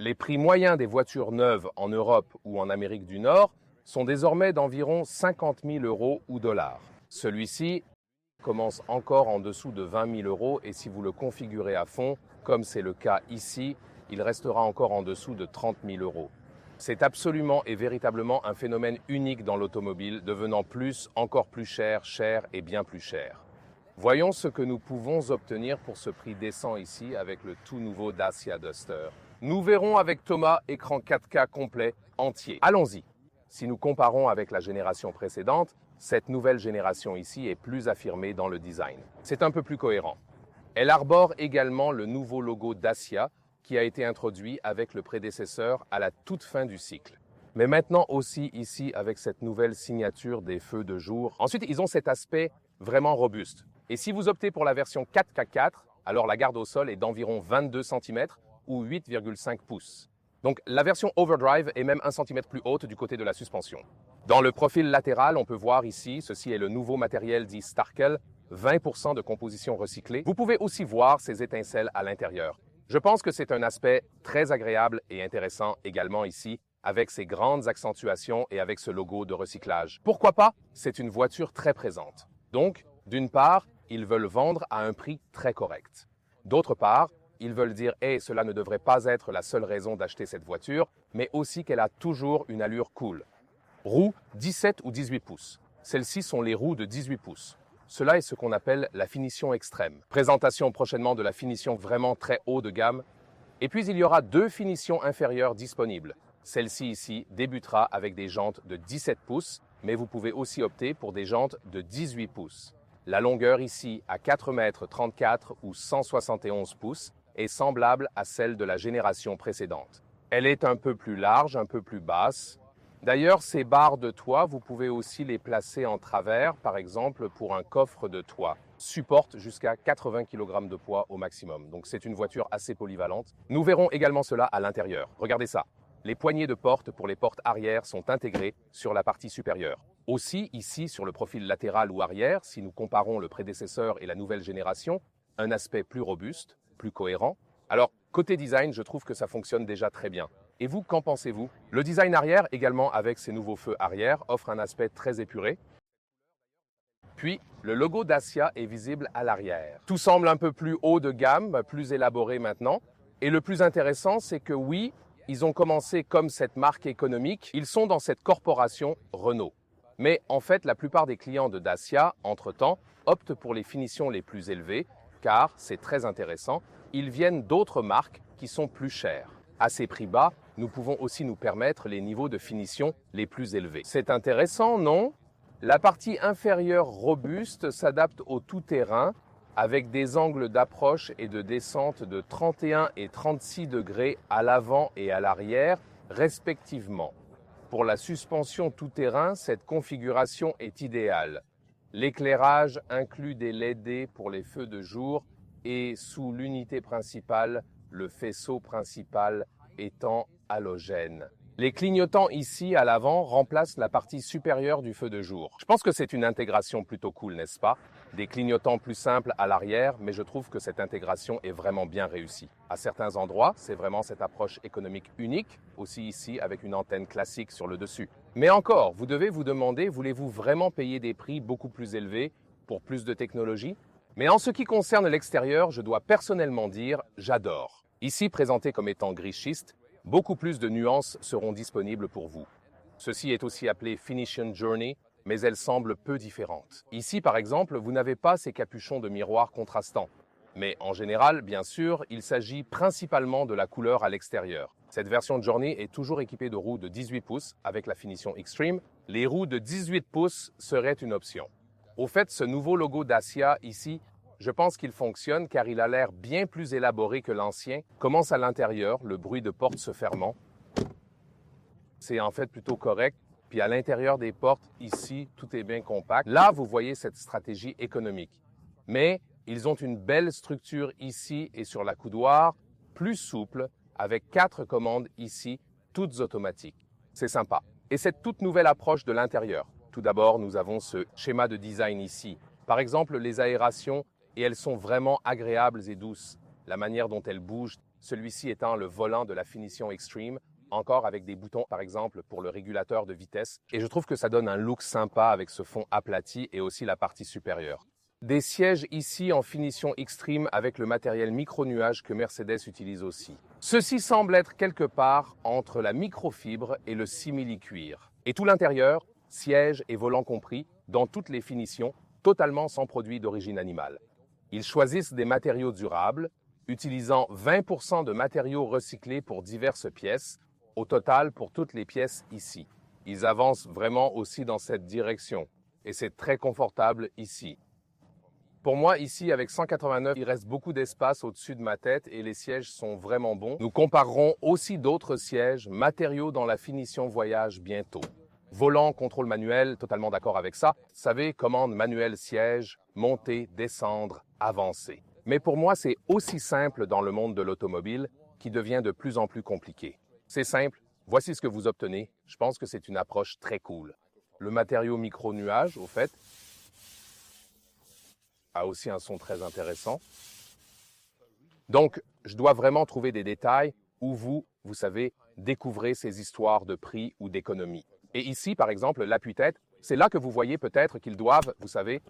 Les prix moyens des voitures neuves en Europe ou en Amérique du Nord sont désormais d'environ 50 000 € ou dollars. Celui-ci commence encore en dessous de 20 000 € et si vous le configurez à fond, comme c'est le cas ici, il restera encore en dessous de 30 000 €. C'est absolument et véritablement un phénomène unique dans l'automobile, devenant encore plus cher et bien plus cher. Voyons ce que nous pouvons obtenir pour ce prix décent ici avec le tout nouveau Dacia Duster. Nous verrons avec Thomas écran 4K complet, entier. Allons-y. Si nous comparons avec la génération précédente, cette nouvelle génération ici est plus affirmée dans le design. C'est un peu plus cohérent. Elle arbore également le nouveau logo Dacia qui a été introduit avec le prédécesseur à la toute fin du cycle. Mais maintenant aussi ici avec cette nouvelle signature des feux de jour. Ensuite, ils ont cet aspect vraiment robuste. Et si vous optez pour la version 4x4, alors la garde au sol est d'environ 22 cm ou 8,5 pouces. Donc la version Overdrive est même 1 cm plus haute du côté de la suspension. Dans le profil latéral, on peut voir ici, ceci est le nouveau matériel dit Starkel, 20% de composition recyclée. Vous pouvez aussi voir ces étincelles à l'intérieur. Je pense que c'est un aspect très agréable et intéressant également ici, avec ces grandes accentuations et avec ce logo de recyclage. Pourquoi pas? C'est une voiture très présente. Donc, d'une part, ils veulent vendre à un prix très correct. D'autre part, ils veulent dire « Hey, cela ne devrait pas être la seule raison d'acheter cette voiture, mais aussi qu'elle a toujours une allure cool. » Roues 17 ou 18 pouces. Celles-ci sont les roues de 18 pouces. Cela est ce qu'on appelle la finition extrême. Présentation prochainement de la finition vraiment très haut de gamme. Et puis il y aura 2 finitions inférieures disponibles. Celle-ci ici débutera avec des jantes de 17 pouces, mais vous pouvez aussi opter pour des jantes de 18 pouces. La longueur ici à 4,34 m ou 171 pouces est semblable à celle de la génération précédente. Elle est un peu plus large, un peu plus basse. D'ailleurs, ces barres de toit, vous pouvez aussi les placer en travers, par exemple pour un coffre de toit. Supporte jusqu'à 80 kg de poids au maximum. Donc c'est une voiture assez polyvalente. Nous verrons également cela à l'intérieur. Regardez ça. Les poignées de porte pour les portes arrière sont intégrées sur la partie supérieure. Aussi, ici, sur le profil latéral ou arrière, si nous comparons le prédécesseur et la nouvelle génération, un aspect plus robuste, plus cohérent. Alors, côté design, je trouve que ça fonctionne déjà très bien. Et vous, qu'en pensez-vous? Le design arrière, également avec ses nouveaux feux arrière, offre un aspect très épuré. Puis, le logo Dacia est visible à l'arrière. Tout semble un peu plus haut de gamme, plus élaboré maintenant. Et le plus intéressant, c'est que oui, ils ont commencé comme cette marque économique. Ils sont dans cette corporation Renault. Mais en fait, la plupart des clients de Dacia, entre-temps, optent pour les finitions les plus élevées, car, c'est très intéressant, ils viennent d'autres marques qui sont plus chères. À ces prix bas, nous pouvons aussi nous permettre les niveaux de finition les plus élevés. C'est intéressant, non? La partie inférieure robuste s'adapte au tout-terrain avec des angles d'approche et de descente de 31 et 36 degrés à l'avant et à l'arrière, respectivement. Pour la suspension tout-terrain, cette configuration est idéale. L'éclairage inclut des LED pour les feux de jour et sous l'unité principale, le faisceau principal étant halogène. Les clignotants ici à l'avant remplacent la partie supérieure du feu de jour. Je pense que c'est une intégration plutôt cool, n'est-ce pas? Des clignotants plus simples à l'arrière, mais je trouve que cette intégration est vraiment bien réussie. À certains endroits, c'est vraiment cette approche économique unique, aussi ici avec une antenne classique sur le dessus. Mais encore, vous devez vous demander, voulez-vous vraiment payer des prix beaucoup plus élevés pour plus de technologie? Mais en ce qui concerne l'extérieur, je dois personnellement dire, j'adore. Ici, présenté comme étant gris schiste, beaucoup plus de nuances seront disponibles pour vous. Ceci est aussi appelé Finition Journey, mais elle semble peu différente. Ici, par exemple, vous n'avez pas ces capuchons de miroir contrastants. Mais en général, bien sûr, il s'agit principalement de la couleur à l'extérieur. Cette version de Journey est toujours équipée de roues de 18 pouces avec la finition Extreme. Les roues de 18 pouces seraient une option. Au fait, ce nouveau logo Dacia ici, je pense qu'il fonctionne car il a l'air bien plus élaboré que l'ancien. Commence à l'intérieur, le bruit de porte se fermant. C'est en fait plutôt correct. Puis à l'intérieur des portes, ici, tout est bien compact. Là, vous voyez cette stratégie économique. Mais ils ont une belle structure ici et sur la coudoir, plus souple, avec 4 commandes ici, toutes automatiques. C'est sympa. Et cette toute nouvelle approche de l'intérieur. Tout d'abord, nous avons ce schéma de design ici. Par exemple, les aérations, et elles sont vraiment agréables et douces. La manière dont elles bougent, celui-ci étant le volant de la finition Extreme, encore avec des boutons par exemple pour le régulateur de vitesse. Et je trouve que ça donne un look sympa avec ce fond aplati et aussi la partie supérieure. Des sièges ici en finition Extreme avec le matériel micro-nuage que Mercedes utilise aussi. Ceci semble être quelque part entre la microfibre et le simili-cuir. Et tout l'intérieur, sièges et volants compris, dans toutes les finitions, totalement sans produits d'origine animale. Ils choisissent des matériaux durables, utilisant 20% de matériaux recyclés pour diverses pièces, au total pour toutes les pièces ici. Ils avancent vraiment aussi dans cette direction, et c'est très confortable ici. Pour moi, ici, avec 189, il reste beaucoup d'espace au-dessus de ma tête et les sièges sont vraiment bons. Nous comparerons aussi d'autres sièges, matériaux dans la finition voyage bientôt. Volant, contrôle manuel, totalement d'accord avec ça. Vous savez, commande manuelle siège, monter, descendre, avancer. Mais pour moi, c'est aussi simple dans le monde de l'automobile qui devient de plus en plus compliqué. C'est simple, voici ce que vous obtenez. Je pense que c'est une approche très cool. Le matériau micro-nuage, au fait, a aussi un son très intéressant. Donc, je dois vraiment trouver des détails où vous savez, découvrez ces histoires de prix ou d'économie. Et ici, par exemple, l'appui-tête, c'est là que vous voyez peut-être qu'ils doivent, vous savez,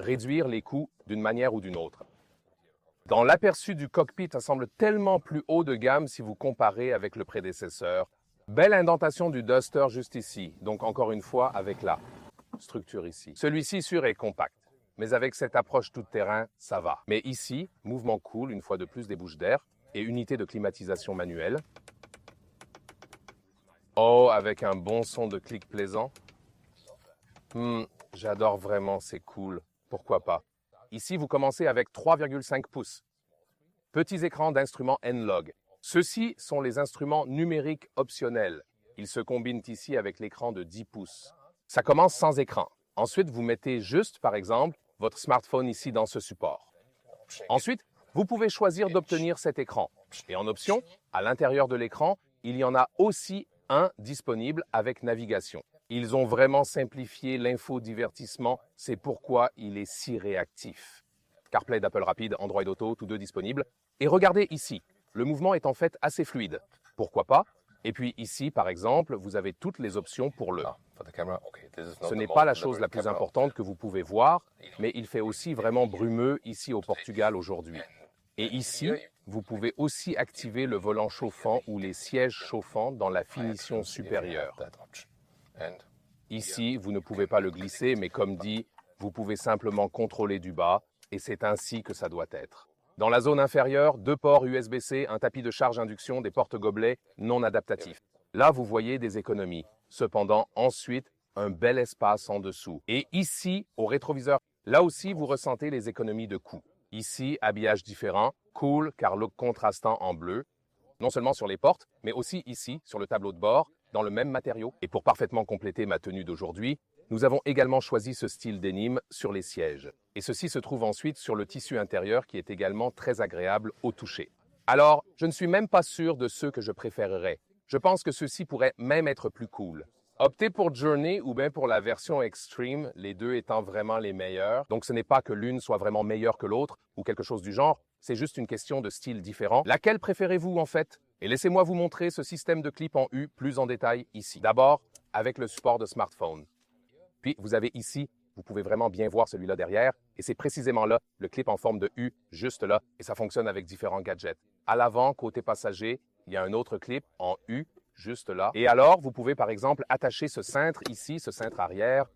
réduire les coûts d'une manière ou d'une autre. Dans l'aperçu du cockpit, ça semble tellement plus haut de gamme si vous comparez avec le prédécesseur. Belle indentation du Duster juste ici, donc encore une fois avec la structure ici. Celui-ci sûr est compact. Mais avec cette approche tout-terrain, ça va. Mais ici, mouvement cool, une fois de plus des bouches d'air, et unité de climatisation manuelle. Oh, avec un bon son de clic plaisant. J'adore vraiment, c'est cool. Pourquoi pas? Ici, vous commencez avec 3,5 pouces. Petits écrans d'instruments N-Log. Ceux-ci sont les instruments numériques optionnels. Ils se combinent ici avec l'écran de 10 pouces. Ça commence sans écran. Ensuite, vous mettez juste, par exemple, votre smartphone ici dans ce support. Ensuite, vous pouvez choisir d'obtenir cet écran. Et en option, à l'intérieur de l'écran, il y en a aussi un disponible avec navigation. Ils ont vraiment simplifié l'infodivertissement, c'est pourquoi il est si réactif. CarPlay d'Apple Rapide, Android Auto, tous deux disponibles. Et regardez ici, le mouvement est en fait assez fluide. Pourquoi pas? Et puis ici, par exemple, vous avez toutes les options pour le. Ce n'est pas la chose la plus importante que vous pouvez voir, mais il fait aussi vraiment brumeux ici au Portugal aujourd'hui. Et ici, vous pouvez aussi activer le volant chauffant ou les sièges chauffants dans la finition supérieure. Ici, vous ne pouvez pas le glisser, mais comme dit, vous pouvez simplement contrôler du bas, et c'est ainsi que ça doit être. Dans la zone inférieure, 2 ports USB-C, un tapis de charge induction, des porte-gobelets non adaptatifs. Là, vous voyez des économies. Cependant, ensuite, un bel espace en dessous. Et ici, au rétroviseur, là aussi, vous ressentez les économies de coût. Ici, habillage différent, cool, car look contrastant en bleu. Non seulement sur les portes, mais aussi ici, sur le tableau de bord, dans le même matériau. Et pour parfaitement compléter ma tenue d'aujourd'hui, nous avons également choisi ce style denim sur les sièges. Et ceci se trouve ensuite sur le tissu intérieur qui est également très agréable au toucher. Alors, je ne suis même pas sûr de ceux que je préférerais. Je pense que ceux-ci pourraient même être plus cool. Optez pour Journey ou bien pour la version Extreme, les deux étant vraiment les meilleurs. Donc ce n'est pas que l'une soit vraiment meilleure que l'autre ou quelque chose du genre, c'est juste une question de style différent. Laquelle préférez-vous en fait? Et laissez-moi vous montrer ce système de clip en U plus en détail ici. D'abord, avec le support de smartphone. Puis vous avez ici, vous pouvez vraiment bien voir celui-là derrière, et c'est précisément là, le clip en forme de U, juste là, et ça fonctionne avec différents gadgets. À l'avant, côté passager, il y a un autre clip en U, juste là. Et alors, vous pouvez par exemple attacher ce cintre ici, ce cintre arrière,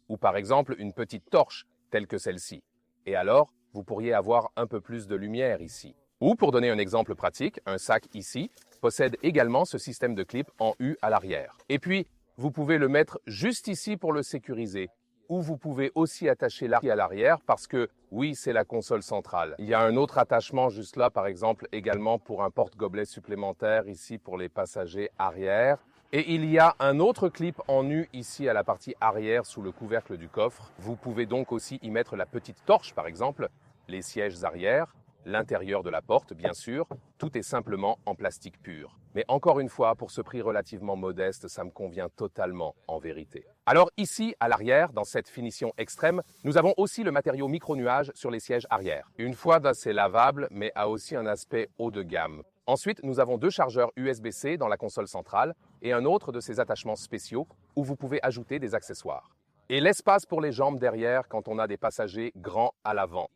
ou par exemple une petite torche, telle que celle-ci. Et alors, vous pourriez avoir un peu plus de lumière ici. Ou pour donner un exemple pratique, un sac ici possède également ce système de clip en U à l'arrière. Et puis, vous pouvez le mettre juste ici pour le sécuriser. Ou vous pouvez aussi attacher l'arrière à l'arrière parce que, oui, c'est la console centrale. Il y a un autre attachement juste là, par exemple, également pour un porte-gobelet supplémentaire ici pour les passagers arrière. Et il y a un autre clip en U ici à la partie arrière sous le couvercle du coffre. Vous pouvez donc aussi y mettre la petite torche, par exemple, les sièges arrière. l'intérieur de la porte, bien sûr, tout est simplement en plastique pur. Mais encore une fois, pour ce prix relativement modeste, ça me convient totalement en vérité. Alors ici, à l'arrière, dans cette finition extrême, nous avons aussi le matériau micro-nuage sur les sièges arrière. Une fois d'assez lavable, mais a aussi un aspect haut de gamme. Ensuite, nous avons deux chargeurs USB-C dans la console centrale et un autre de ces attachements spéciaux où vous pouvez ajouter des accessoires. Et l'espace pour les jambes derrière quand on a des passagers grands à l'avant.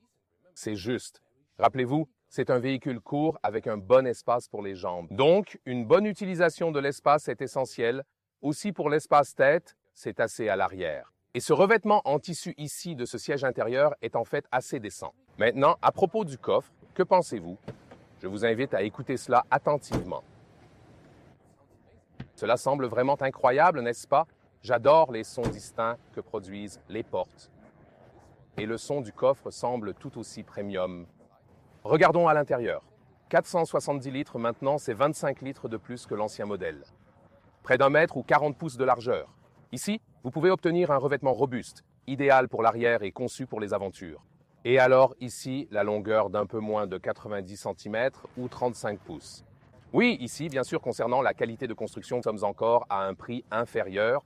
C'est juste. Rappelez-vous, c'est un véhicule court avec un bon espace pour les jambes. Donc, une bonne utilisation de l'espace est essentielle. Aussi pour l'espace tête, c'est assez à l'arrière. Et ce revêtement en tissu ici de ce siège intérieur est en fait assez décent. Maintenant, à propos du coffre, que pensez-vous? Je vous invite à écouter cela attentivement. Cela semble vraiment incroyable, n'est-ce pas? J'adore les sons distincts que produisent les portes. Et le son du coffre semble tout aussi premium. Regardons à l'intérieur. 470 litres maintenant, c'est 25 litres de plus que l'ancien modèle. Près d'1 mètre ou 40 pouces de largeur. Ici, vous pouvez obtenir un revêtement robuste, idéal pour l'arrière et conçu pour les aventures. Et alors ici, la longueur d'un peu moins de 90 cm ou 35 pouces. Oui, ici, bien sûr, concernant la qualité de construction, nous sommes encore à un prix inférieur.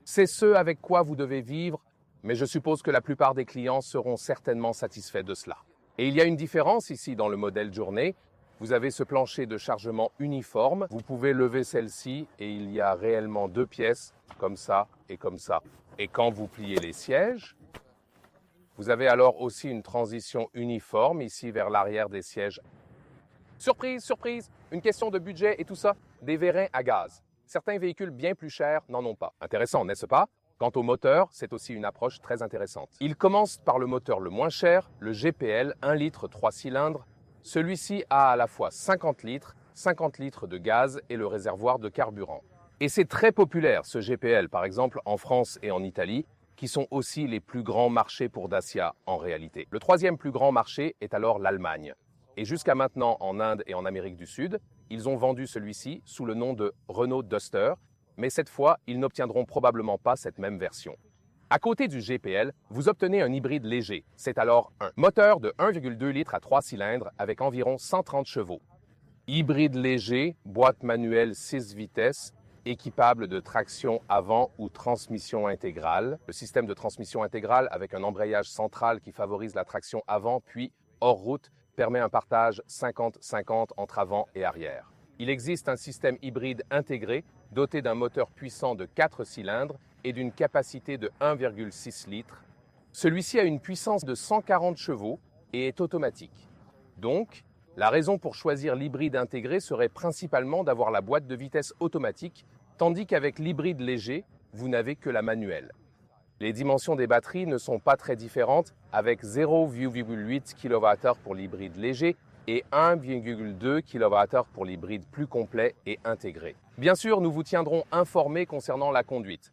C'est ce avec quoi vous devez vivre, mais je suppose que la plupart des clients seront certainement satisfaits de cela. Et il y a une différence ici dans le modèle Journey. Vous avez ce plancher de chargement uniforme. Vous pouvez lever celle-ci et il y a réellement deux pièces, comme ça et comme ça. Et quand vous pliez les sièges, vous avez alors aussi une transition uniforme ici vers l'arrière des sièges. Surprise, surprise, une question de budget et tout ça, des vérins à gaz. Certains véhicules bien plus chers n'en ont pas. Intéressant, n'est-ce pas? Quant au moteur, c'est aussi une approche très intéressante. Il commence par le moteur le moins cher, le GPL 1 litre 3 cylindres. Celui-ci a à la fois 50 litres de gaz et le réservoir de carburant. Et c'est très populaire ce GPL, par exemple en France et en Italie, qui sont aussi les plus grands marchés pour Dacia en réalité. Le troisième plus grand marché est alors l'Allemagne. Et jusqu'à maintenant en Inde et en Amérique du Sud, ils ont vendu celui-ci sous le nom de Renault Duster, mais cette fois, ils n'obtiendront probablement pas cette même version. À côté du GPL, vous obtenez un hybride léger. C'est alors un moteur de 1,2 litres à 3 cylindres avec environ 130 chevaux. Hybride léger, boîte manuelle 6 vitesses, équipable de traction avant ou transmission intégrale. Le système de transmission intégrale avec un embrayage central qui favorise la traction avant puis hors route permet un partage 50-50 entre avant et arrière. Il existe un système hybride intégré doté d'un moteur puissant de 4 cylindres et d'une capacité de 1,6 litres. Celui-ci a une puissance de 140 chevaux et est automatique. Donc, la raison pour choisir l'hybride intégré serait principalement d'avoir la boîte de vitesse automatique, tandis qu'avec l'hybride léger, vous n'avez que la manuelle. Les dimensions des batteries ne sont pas très différentes, avec 0,8 kWh pour l'hybride léger et 1,2 kWh pour l'hybride plus complet et intégré. Bien sûr, nous vous tiendrons informés concernant la conduite.